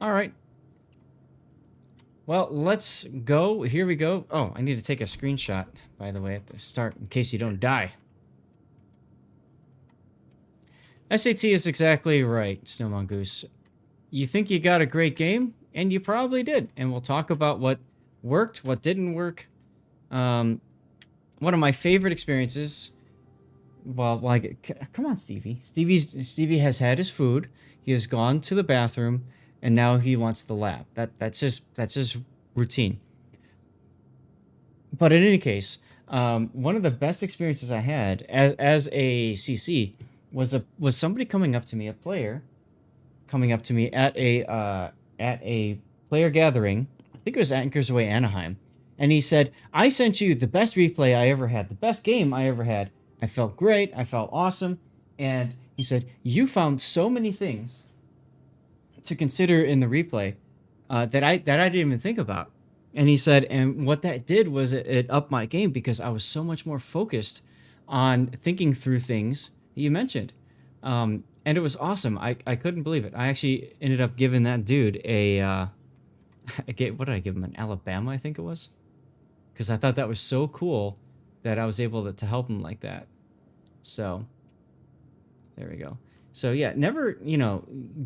All right. Well, let's go. Here we go. Oh, I need to take a screenshot, by the way, at the start, in case you don't die. SAT is exactly right, Snow Mongoose. You think you got a great game, and you probably did. And we'll talk about what worked, what didn't work. One of my favorite experiences. Well, come on, Stevie. Stevie has had his food. He has gone to the bathroom, and now he wants the lab. That's his routine. But in any case, one of the best experiences I had as a CC was somebody coming up to me, a player, coming up to me at a player gathering. I think it was Anchors Away Anaheim, and he said, "I sent you the best replay I ever had, the best game I ever had. I felt great. I felt awesome." And he said, "You found so many things to consider in the replay that I didn't even think about." And he said, and what that did was it upped my game because I was so much more focused on thinking through things that you mentioned. And it was awesome. I couldn't believe it. I actually ended up giving that dude what did I give him? An Alabama, I think it was. Because I thought that was so cool that I was able to help him like that. So, there we go. So, yeah, never,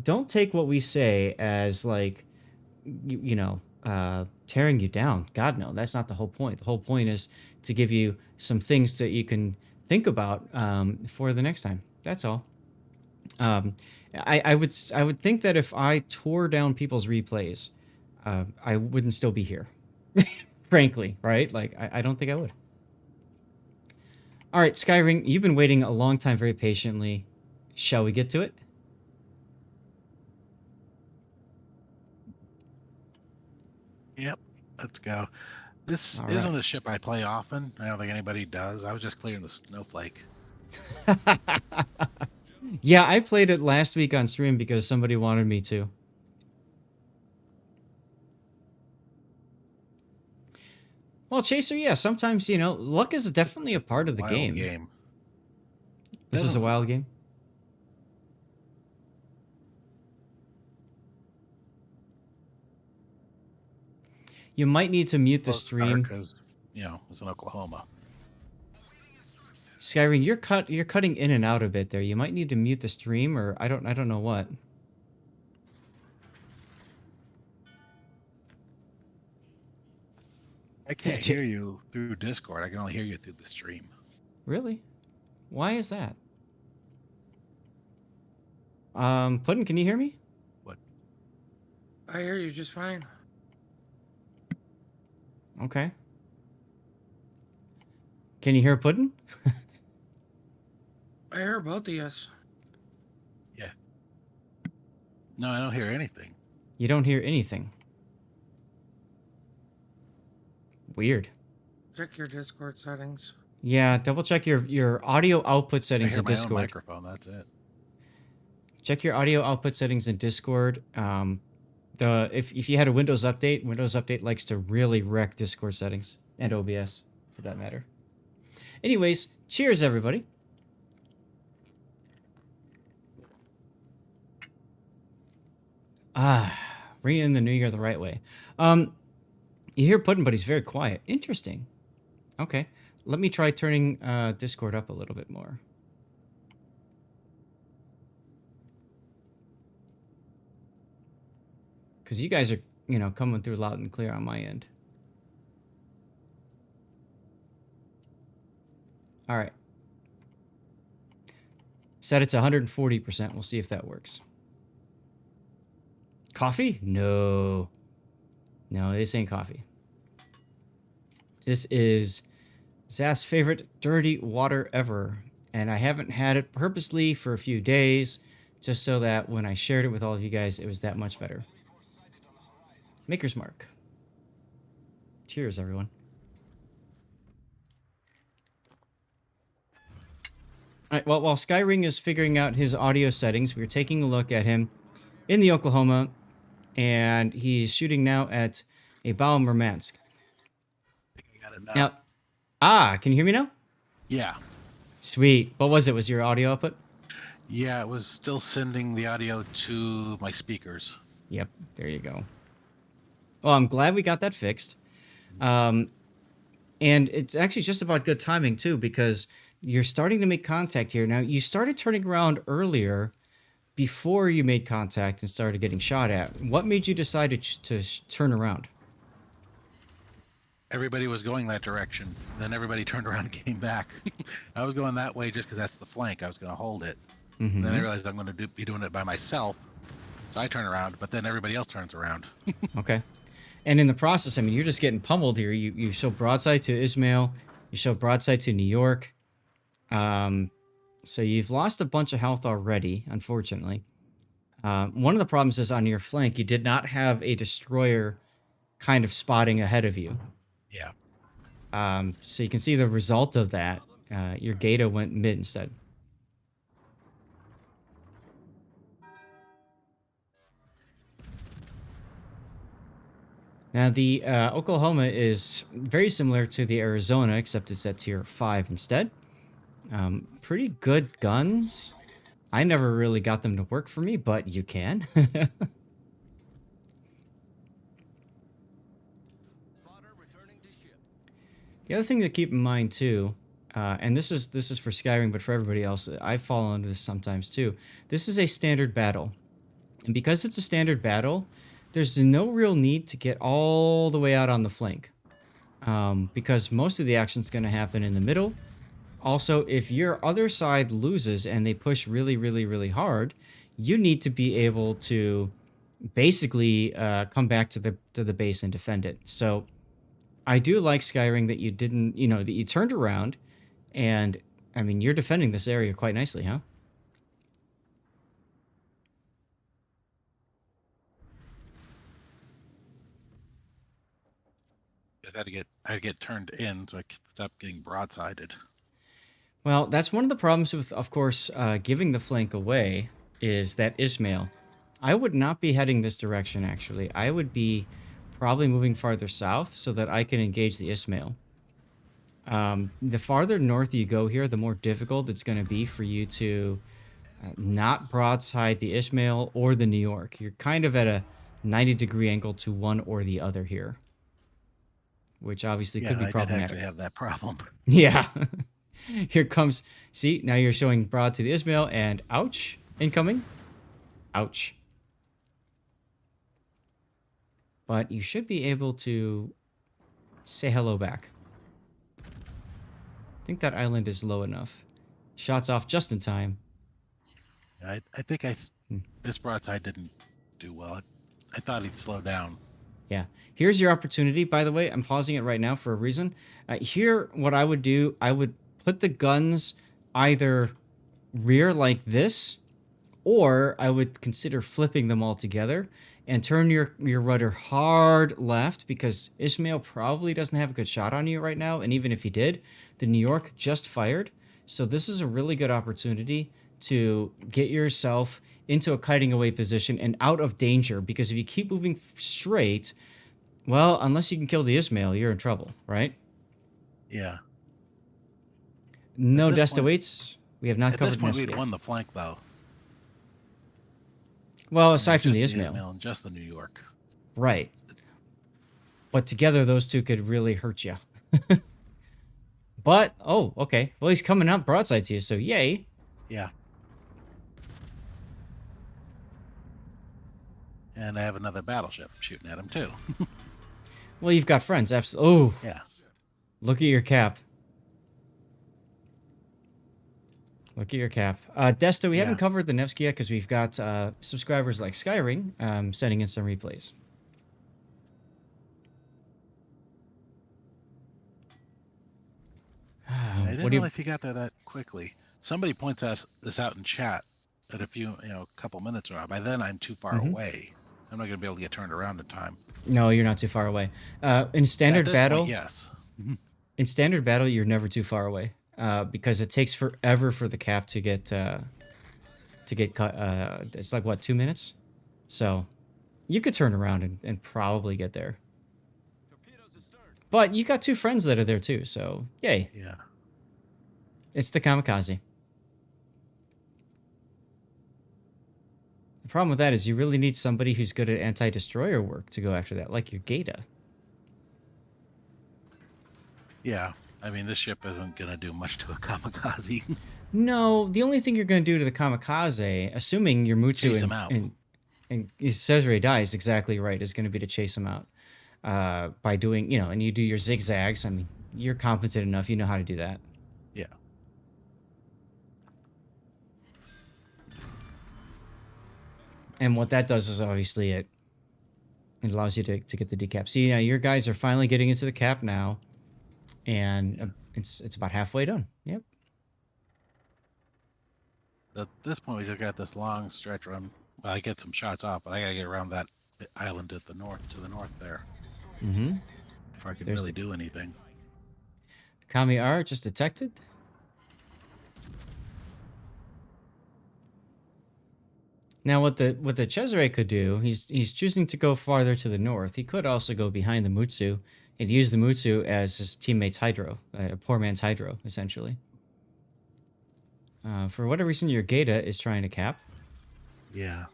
don't take what we say as like, tearing you down. God, no, that's not the whole point. The whole point is to give you some things that you can think about for the next time. That's all. I would think that if I tore down people's replays, I wouldn't still be here. Frankly, right? Like, I don't think I would. All right, Skyring, you've been waiting a long time very patiently. Shall we get to it? Yep, let's go. This All isn't right. a ship I play often. I don't think anybody does. I was just clearing the snowflake. Yeah, I played it last week on stream because somebody wanted me to. Well, Chaser, yeah, sometimes, luck is definitely a part of the Wild game. game. This is a wild game? You might need to mute the stream. Because, it's in Oklahoma. Skyring, you're cutting in and out a bit there. You might need to mute the stream, or I don't know what. I can't hear you through Discord. I can only hear you through the stream. Really? Why is that? Puddin', can you hear me? What? I hear you just fine. Okay. Can you hear Puddin'? I hear both of us. Yeah. No, I don't hear anything. You don't hear anything. Weird. Check your Discord settings. Yeah, double check your audio output settings in Discord. My own microphone, that's it. Check your audio output settings in Discord. If you had a Windows Update likes to really wreck Discord settings and OBS for that matter. Anyways, cheers everybody. Bringing in the new year the right way. You hear Puddin', but he's very quiet. Interesting. Okay, let me try turning Discord up a little bit more. Because you guys are, coming through loud and clear on my end. All right. Set it to 140%. We'll see if that works. Coffee? No. No, this ain't coffee. This is Zast's favorite dirty water ever. And I haven't had it purposely for a few days, just so that when I shared it with all of you guys, it was that much better. Maker's Mark. Cheers, everyone. All right, well, while Skyring is figuring out his audio settings, we're taking a look at him in the Oklahoma, and he's shooting now at a Bao Murmansk. Now, can you hear me now? Yeah. Sweet. What was it? Was your audio output? Yeah, it was still sending the audio to my speakers. Yep, there you go. Well, I'm glad we got that fixed. And it's actually just about good timing, too, because you're starting to make contact here. Now, you started turning around earlier before you made contact and started getting shot at. What made you decide to turn around? Everybody was going that direction. Then everybody turned around and came back. I was going that way just because that's the flank. I was going to hold it. Mm-hmm. Then I realized I'm going to be doing it by myself. So I turn around, but then everybody else turns around. Okay. And in the process, I mean, you're just getting pummeled here. You show broadside to Ismail. You show broadside to New York. So you've lost a bunch of health already, unfortunately. One of the problems is on your flank, you did not have a destroyer kind of spotting ahead of you. Yeah. So you can see the result of that. Your Gato went mid instead. Now, the Oklahoma is very similar to the Arizona, except it's at tier 5 instead. Pretty good guns. I never really got them to work for me, but you can. The other thing to keep in mind too, and this is for Skyrim, but for everybody else, I fall into this sometimes too. This is a standard battle, and because it's a standard battle, there's no real need to get all the way out on the flank, because most of the action's going to happen in the middle. Also, if your other side loses and they push really, really, really hard, you need to be able to basically come back to the base and defend it. So I do like Skyrim that you didn't, that you turned around, and I mean, you're defending this area quite nicely, huh? I had to get turned in so I could stop getting broadsided. Well, that's one of the problems with, of course, giving the flank away is that Ismail. I would not be heading this direction, actually. I would be probably moving farther south so that I can engage the Ismail. The farther north you go here, the more difficult it's going to be for you to not broadside the Ismail or the New York. You're kind of at a 90-degree angle to one or the other here, which obviously could be problematic. I did actually have that problem. Yeah. Here comes, see, now you're showing broad to the Ismail, and ouch, incoming. Ouch. But you should be able to say hello back. I think that island is low enough. Shots off just in time. I think this broadside didn't do well. I thought he'd slow down. Yeah. Here's your opportunity, by the way. I'm pausing it right now for a reason. Here, what I would do, I would put the guns either rear like this, or I would consider flipping them all together and turn your rudder hard left, because Ishmael probably doesn't have a good shot on you right now, and even if he did, the New York just fired. So this is a really good opportunity to get yourself into a kiting away position and out of danger, because if you keep moving straight, well, unless you can kill the Ismail, you're in trouble, right? Yeah. No Desta waits. We have not covered At this point, Nest we'd yet. won the flank, though. Well, aside from the Just Ismail. and just the New York. Right. But together, those two could really hurt you. But, oh, okay. Well, he's coming out broadside to you, so yay. Yeah. And I have another battleship shooting at him, too. Well, you've got friends, absolutely. Oh, Yeah. look at your cap. Look at your cap. Desta, we haven't covered the Nevsky yet because we've got subscribers like Skyring sending in some replays. I didn't realize he got there that quickly. Somebody points this out in chat that if a couple minutes are out, by then I'm too far away. I'm not going to be able to get turned around in time. No, you're not too far away. In standard battle, point, yes. In standard battle, you're never too far away because it takes forever for the cap to get cut. It's like what, 2 minutes? So you could turn around and probably get there. But you got two friends that are there too, so yay. Yeah. It's the kamikaze. The problem with that is you really need somebody who's good at anti-destroyer work to go after that, like your Gata. Yeah. I mean, this ship isn't going to do much to a kamikaze. No, the only thing you're going to do to the kamikaze, assuming your Mutsu Chase him out. and Cesare dies exactly right, is going to be to chase him out by doing, and you do your zigzags. I mean, you're competent enough. You know how to do that. Yeah. And what that does is obviously it allows you to get the decap. See, your guys are finally getting into the cap now, and it's about halfway done. Yep. At this point, we just got this long stretch run. Well, I get some shots off, but I gotta get around that island to the north there. Mm-hmm. Before I can really do anything. Kami R just detected. Now, what the Cesare could do, he's choosing to go farther to the north. He could also go behind the Mutsu and use the Mutsu as his teammate's hydro, a poor man's hydro, essentially. For whatever reason, your Gata is trying to cap. Yeah.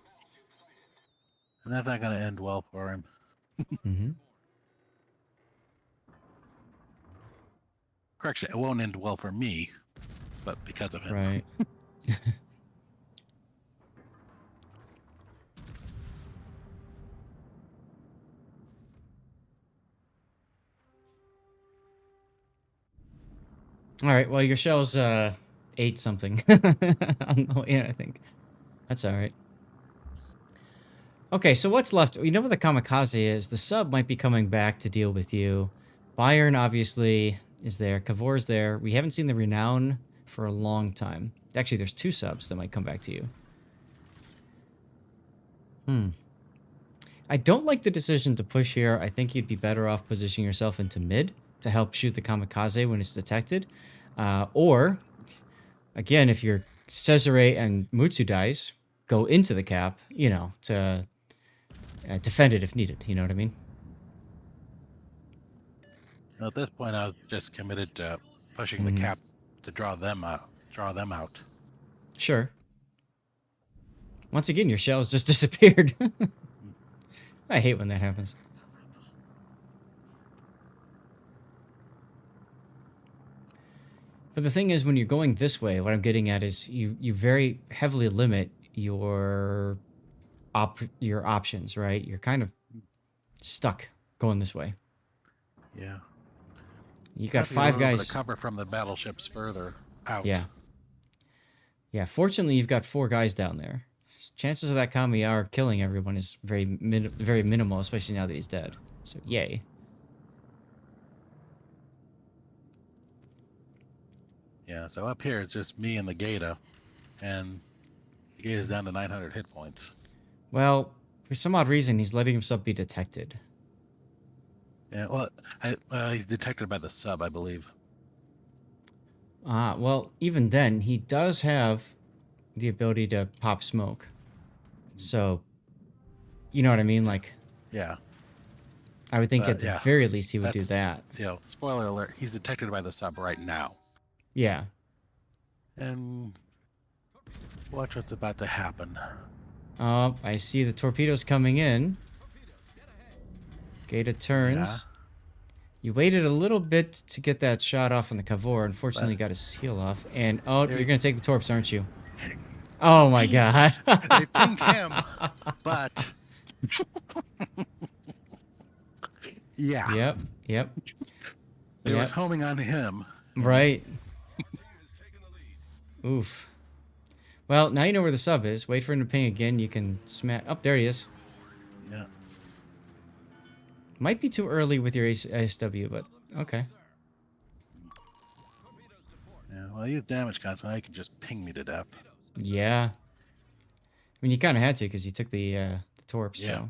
And that's not going to end well for him. Mm-hmm. Correction, it won't end well for me, but because of him. Right. All right. Well, your shells ate something on the way in, I think. That's all right. Okay, so what's left? You know what the kamikaze is. The sub might be coming back to deal with you. Bayern obviously is there. Kavor's there. We haven't seen the Renown for a long time. Actually, there's 2 subs that might come back to you. I don't like the decision to push here. I think you'd be better off positioning yourself into mid to help shoot the kamikaze when it's detected. Or, again, if your Cesare and Mutsu dies, go into the cap, to defend it if needed. You know what I mean? At this point, I was just committed to pushing the cap to draw them out. Sure. Once again, your shells just disappeared. I hate when that happens. But the thing is, when you're going this way, what I'm getting at is you very heavily limit your options, right? You're kind of stuck going this way. Yeah. You got 5 guys to cover from the battleships further out. Yeah. Yeah. Fortunately, you've got 4 guys down there. Chances of that Kami R killing everyone is very minimal, especially now that he's dead. So yay. Yeah. So up here it's just me and the Gata, and the Gata's down to 900 hit points. Well, for some odd reason, he's letting himself be detected. Yeah, well, he's detected by the sub, I believe. Well, even then, he does have the ability to pop smoke. So, you know what I mean? Like, yeah. I would think at the very least he would do that. Spoiler alert, he's detected by the sub right now. Yeah. And watch what's about to happen. Oh, I see the torpedoes coming in. Gata turns. Yeah. You waited a little bit to get that shot off on the Kavor. Unfortunately, got his heel off. And, you're going to take the torps, aren't you? Oh, my God. They pinged him, but... yeah. Yep. They were homing on him. Right. Oof. Well, now you know where the sub is. Wait for him to ping again. You can smash... Oh, there he is. Yeah. Might be too early with your ASW, but okay. Yeah, well, you have damage constant. You can just ping me to death. Yeah. I mean, you kind of had to because you took the torps, Yeah.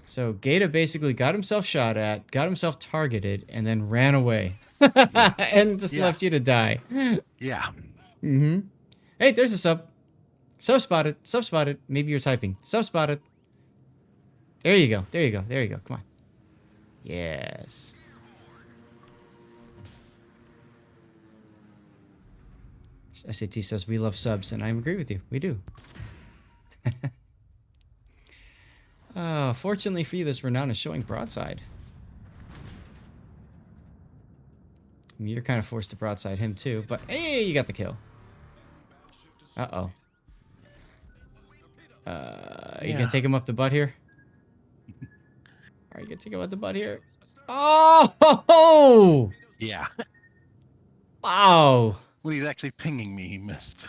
So Gata basically got himself shot at, got himself targeted, and then ran away. And just left you to die. Yeah. Mm-hmm. Hey, there's a sub. Sub spotted. Sub spotted. Maybe you're typing. Sub spotted. There you go. There you go. There you go. Come on. Yes. SAT says we love subs, and I agree with you. We do. Fortunately for you, this renown is showing broadside. I mean, you're kind of forced to broadside him too, but hey, you got the kill. Uh-oh. You gonna take him up the butt here? Are you gonna take him up the butt here? Oh! Yeah. Wow. When he's actually pinging me, he missed.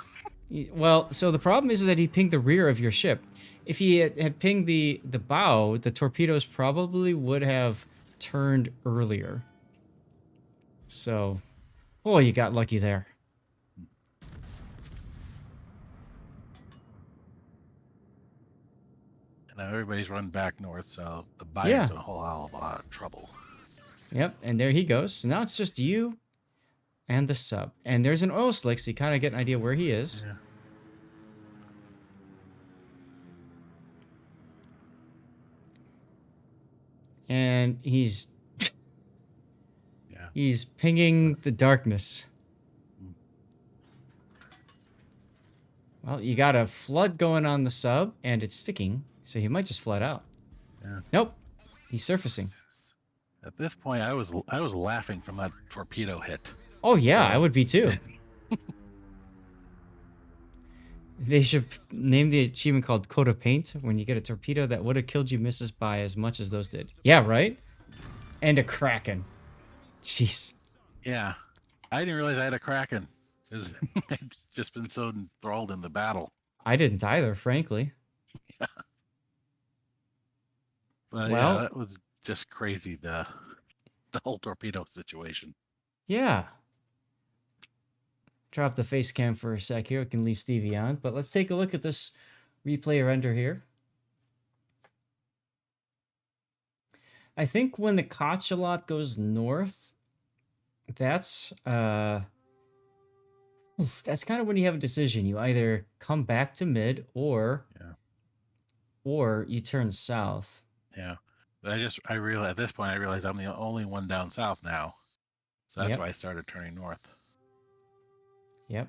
Well, so the problem is that he pinged the rear of your ship. If he had pinged the bow, the torpedoes probably would have turned earlier. So, oh, you got lucky there. Now everybody's run back north, so the buyer's Yeah. in a whole hell of a lot of trouble. Yep, and there he goes. So now it's just you and the sub. And there's an oil slick, so you kind of get an idea where he is. Yeah. And he's Yeah. he's pinging the darkness. Well, you got a flood going on the sub, and it's sticking, so he might just flood out. Yeah. Nope, he's surfacing. At this point, I was laughing from that torpedo hit. Oh yeah, So- I would be too. They should name the achievement called Coat of Paint when you get a torpedo that would have killed you misses by as much as those did. Yeah, right? And a Kraken. Jeez. Yeah. I didn't realize I had a Kraken. 'Cause I'd just been so enthralled in the battle. I didn't either, frankly. But Well- yeah, that was just crazy, the whole torpedo situation. Yeah. Drop the face cam for a sec here. We can leave Stevie on. But let's take a look at this replay render here. I think when the Cachalot goes north, that's kind of when you have a decision. You either come back to mid or you turn south. Yeah. But I realized at this point, I realized I'm the only one down south now. So that's Yep. why I started turning north. Yep.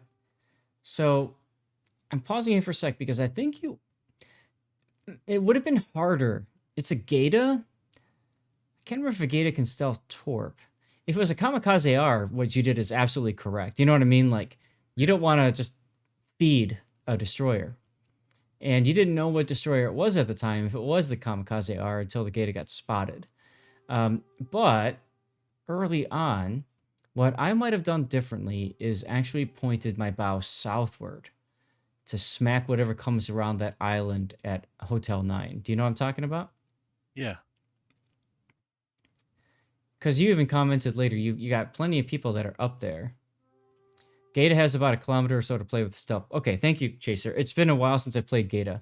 So I'm pausing here for a sec because I think it would have been harder. It's a Geta. I can't remember if a Geta can stealth torp. If it was a Kamikaze R, what you did is absolutely correct. You know what I mean? Like, you don't want to just feed a destroyer. And you didn't know what destroyer it was at the time, if it was the Kamikaze R, until the Geta got spotted. But early on, what I might have done differently is actually pointed my bow southward to smack whatever comes around that island at Hotel 9. Do you know what I'm talking about? Yeah. Because you even commented later, you got plenty of people that are up there. Geta has about 1 kilometer or so to play with stuff. Okay, thank you, Chaser. It's been a while since I played Geta.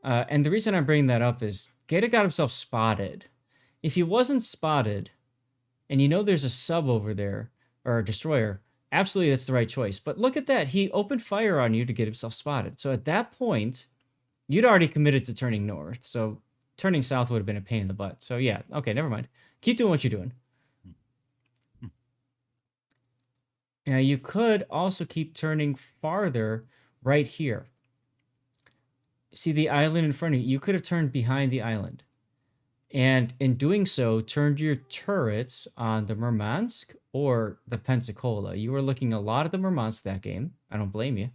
And the reason I'm bringing that up is Geta got himself spotted. If he wasn't spotted, and you know there's a sub over there, or a destroyer, absolutely that's the right choice. But look at that. He opened fire on you to get himself spotted. So at that point, you'd already committed to turning north. So turning south would have been a pain in the butt. So yeah, okay, never mind. Keep doing what you're doing. Now, you could also keep turning farther right here. See the island in front of you? You could have turned behind the island. And in doing so, turned your turrets on the Murmansk or the Pensacola. You were looking a lot at the Murmansk that game. I don't blame you.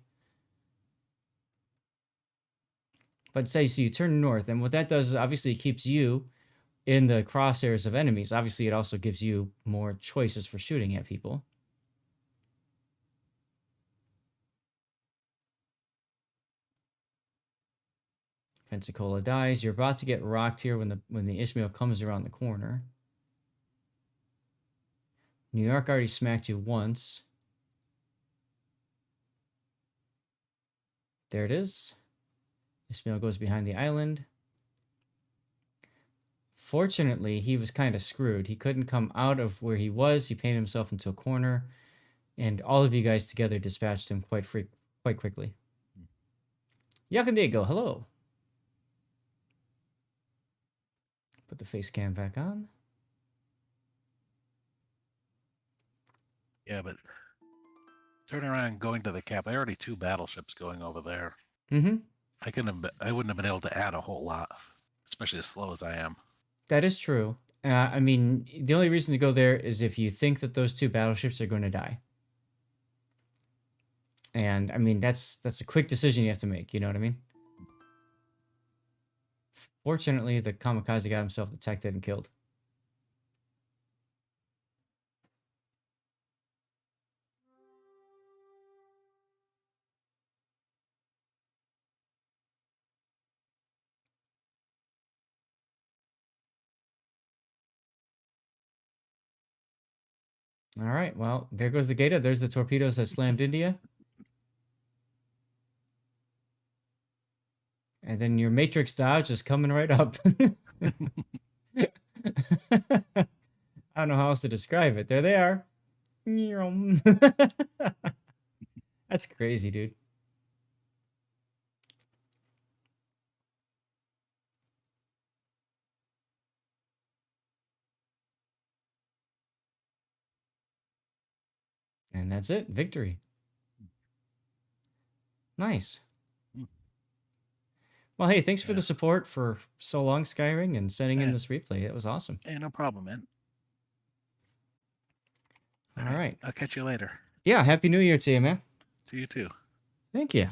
But say, so you turn north, and what that does is obviously it keeps you in the crosshairs of enemies. Obviously, it also gives you more choices for shooting at people. Pensacola dies. You're about to get rocked here when the Ishmael comes around the corner. New York already smacked you once. There it is. Ishmael goes behind the island. Fortunately, he was kind of screwed. He couldn't come out of where he was. He painted himself into a corner. And all of you guys together dispatched him quite quickly. Yakandego, hello. Put the face cam back on. Yeah, but turning around and going to the cap. There are already 2 battleships going over there. Mm-hmm. I wouldn't have been able to add a whole lot, especially as slow as I am. That is true. I mean, the only reason to go there is if you think that those 2 battleships are going to die. And I mean, that's a quick decision you have to make. You know what I mean? Fortunately, the kamikaze got himself detected and killed. All right. Well, there goes the Gator. There's the torpedoes that slammed India. And then your Matrix dodge is coming right up. I don't know how else to describe it. There they are. That's crazy, dude. And that's it. Victory. Nice. Well, hey, thanks for the support for so long, Skyring, and sending in this replay. It was awesome. Hey, no problem, man. All right. I'll catch you later. Yeah, Happy New Year to you, man. To you too. Thank you.